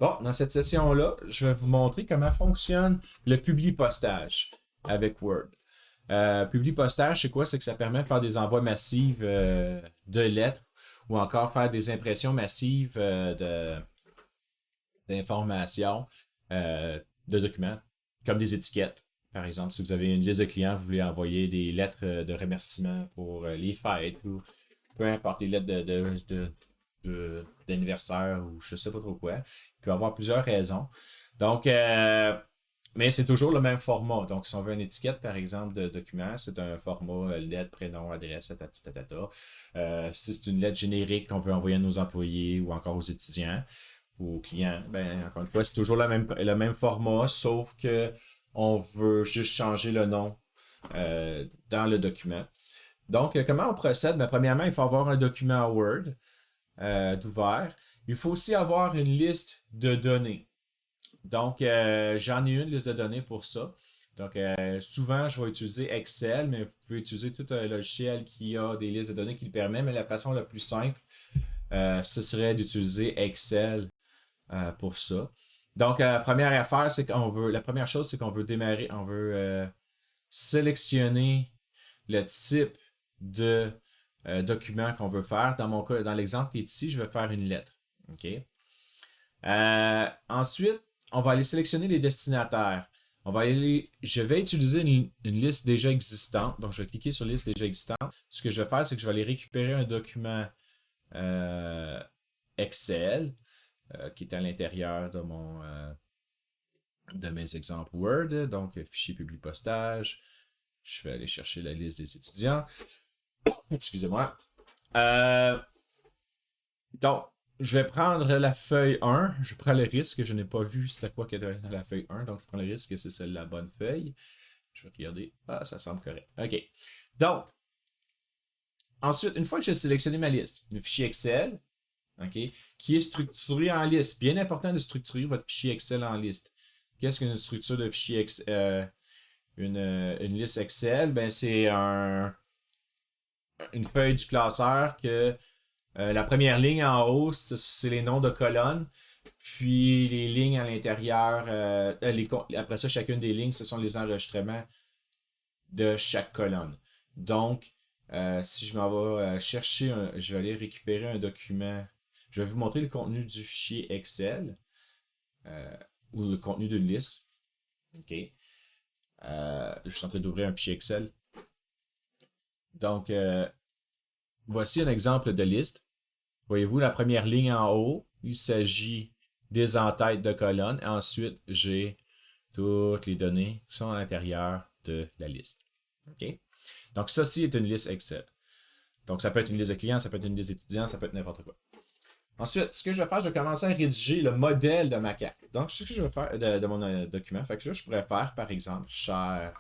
Bon, dans cette session-là, je vais vous montrer comment fonctionne le publi-postage avec Word. Publi-postage, c'est quoi? C'est que ça permet de faire des envois massifs de lettres ou encore faire des impressions massives d'informations, de documents, comme des étiquettes. Par exemple, si vous avez une liste de clients, vous voulez envoyer des lettres de remerciement pour les fêtes ou peu importe, les lettres d'anniversaire ou je sais pas trop quoi. Il peut y avoir plusieurs raisons. Donc, mais c'est toujours le même format. Donc, si on veut une étiquette, par exemple, de document, c'est un format lettre, prénom, adresse, tatata. Si c'est une lettre générique qu'on veut envoyer à nos employés ou encore aux étudiants ou aux clients, ben, encore une fois, c'est toujours le même format, sauf que on veut juste changer le nom dans le document. Donc, comment on procède? Ben, premièrement, il faut avoir un document Word d'ouvert. Il faut aussi avoir une liste de données. Donc, j'en ai une liste de données pour ça. Donc, souvent, je vais utiliser Excel, mais vous pouvez utiliser tout un logiciel qui a des listes de données qui le permet, mais la façon la plus simple, ce serait d'utiliser Excel pour ça. Donc, la première affaire, c'est la première chose, c'est qu'on veut démarrer, on veut sélectionner le type de document qu'on veut faire. Dans mon cas, dans l'exemple qui est ici, je vais faire une lettre. OK? Ensuite, on va aller sélectionner les destinataires. Je vais utiliser une liste déjà existante. Donc, je vais cliquer sur liste déjà existante. Ce que je vais faire, c'est que je vais aller récupérer un document Excel qui est à l'intérieur de mes exemples Word. Donc, fichier public postage. Je vais aller chercher la liste des étudiants. Excusez-moi. Donc, je vais prendre la feuille 1. Je prends le risque. Je n'ai pas vu c'était quoi qu'il y avait dans la feuille 1. Donc, je prends le risque que c'est celle la bonne feuille. Je vais regarder. Ah, ça semble correct. OK. Donc, ensuite, une fois que j'ai sélectionné ma liste, le fichier Excel, OK, qui est structuré en liste. Bien important de structurer votre fichier Excel en liste. Qu'est-ce qu'une structure de fichier Excel? Une liste Excel, ben c'est une feuille du classeur que la première ligne en haut, c'est les noms de colonnes. Puis les lignes à l'intérieur, après ça, chacune des lignes, ce sont les enregistrements de chaque colonne. Donc, si je m'en vais chercher, je vais aller récupérer un document. Je vais vous montrer le contenu du fichier Excel ou le contenu d'une liste. OK. Je suis en train d'ouvrir un fichier Excel. Donc, voici un exemple de liste. Voyez-vous, la première ligne en haut, il s'agit des en-têtes de colonnes. Ensuite, j'ai toutes les données qui sont à l'intérieur de la liste. OK? Donc, ceci est une liste Excel. Donc, ça peut être une liste de clients, ça peut être une liste d'étudiants, ça peut être n'importe quoi. Ensuite, ce que je vais faire, je vais commencer à rédiger le modèle de ma carte. Donc, ce que je vais faire de mon document, fait que là, je pourrais faire, par exemple, cher.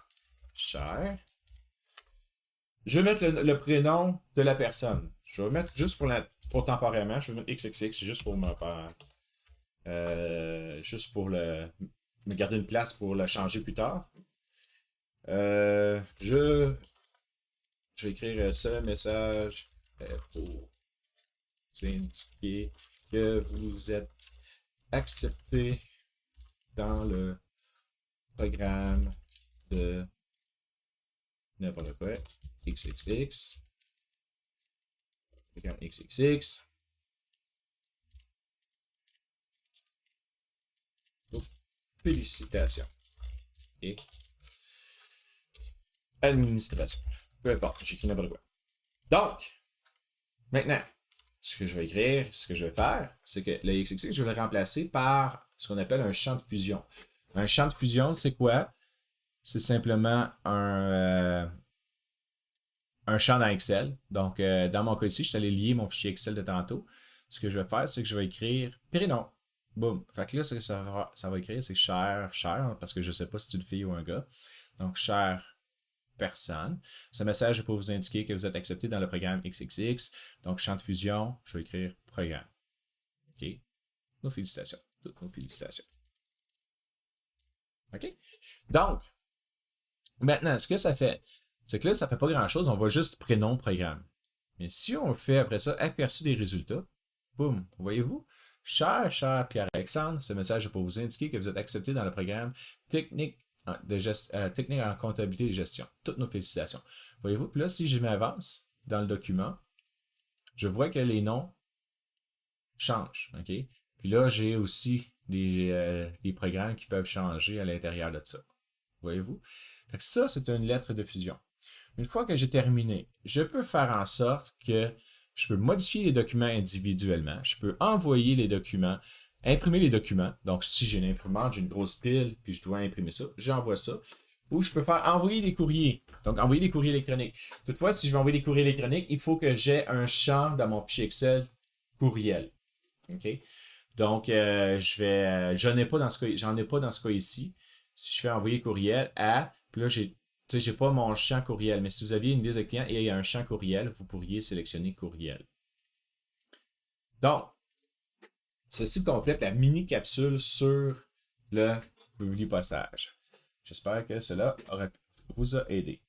Je vais mettre le prénom de la personne. Je vais mettre juste pour temporairement, je vais mettre XXX juste pour me garder une place pour le changer plus tard. Je vais écrire ce message pour indiquer que vous êtes accepté dans le programme de n'importe quoi. XXX. Programme XXX. Donc, félicitations. Et administration. Peu importe, j'écris n'importe quoi. Donc, maintenant, ce que je vais écrire, ce que je vais faire, c'est que le XXX, je vais le remplacer par ce qu'on appelle un champ de fusion. Un champ de fusion, c'est quoi? C'est simplement un champ dans Excel. Donc, dans mon cas ici, je suis allé lier mon fichier Excel de tantôt. Ce que je vais faire, c'est que je vais écrire prénom. Boum. Fait que là, ce que ça va écrire, c'est cher, parce que je ne sais pas si c'est une fille ou un gars. Donc, chère personne. Ce message est pour vous indiquer que vous êtes accepté dans le programme XXX. Donc, champ de fusion, je vais écrire programme. OK? Nos félicitations. Toutes nos félicitations. OK? Donc, maintenant, ce que ça fait, c'est que là, ça ne fait pas grand-chose. On va juste prénom programme. Mais si on fait après ça aperçu des résultats, boum, voyez-vous, Cher Pierre-Alexandre, ce message est pour vous indiquer que vous êtes accepté dans le programme technique technique en comptabilité et gestion. Toutes nos félicitations. Voyez-vous, puis là, si je m'avance dans le document, je vois que les noms changent. OK? Puis là, j'ai aussi des programmes qui peuvent changer à l'intérieur de ça. Voyez-vous? Fait que ça, c'est une lettre de fusion. Une fois que j'ai terminé, je peux faire en sorte que je peux modifier les documents individuellement. Je peux envoyer les documents, imprimer les documents. Donc, si j'ai une imprimante, j'ai une grosse pile, puis je dois imprimer ça, j'envoie ça. Ou je peux faire envoyer des courriers. Donc, envoyer des courriers électroniques. Toutefois, si je veux envoyer des courriers électroniques, il faut que j'ai un champ dans mon fichier Excel courriel. OK? Donc, j'en ai pas dans ce cas ici. Si je fais envoyer courriel à, puis là, j'ai pas mon champ courriel, mais si vous aviez une liste de clients et il y a un champ courriel, vous pourriez sélectionner courriel. Donc, ceci complète la mini-capsule sur le publipostage. J'espère que cela vous a aidé.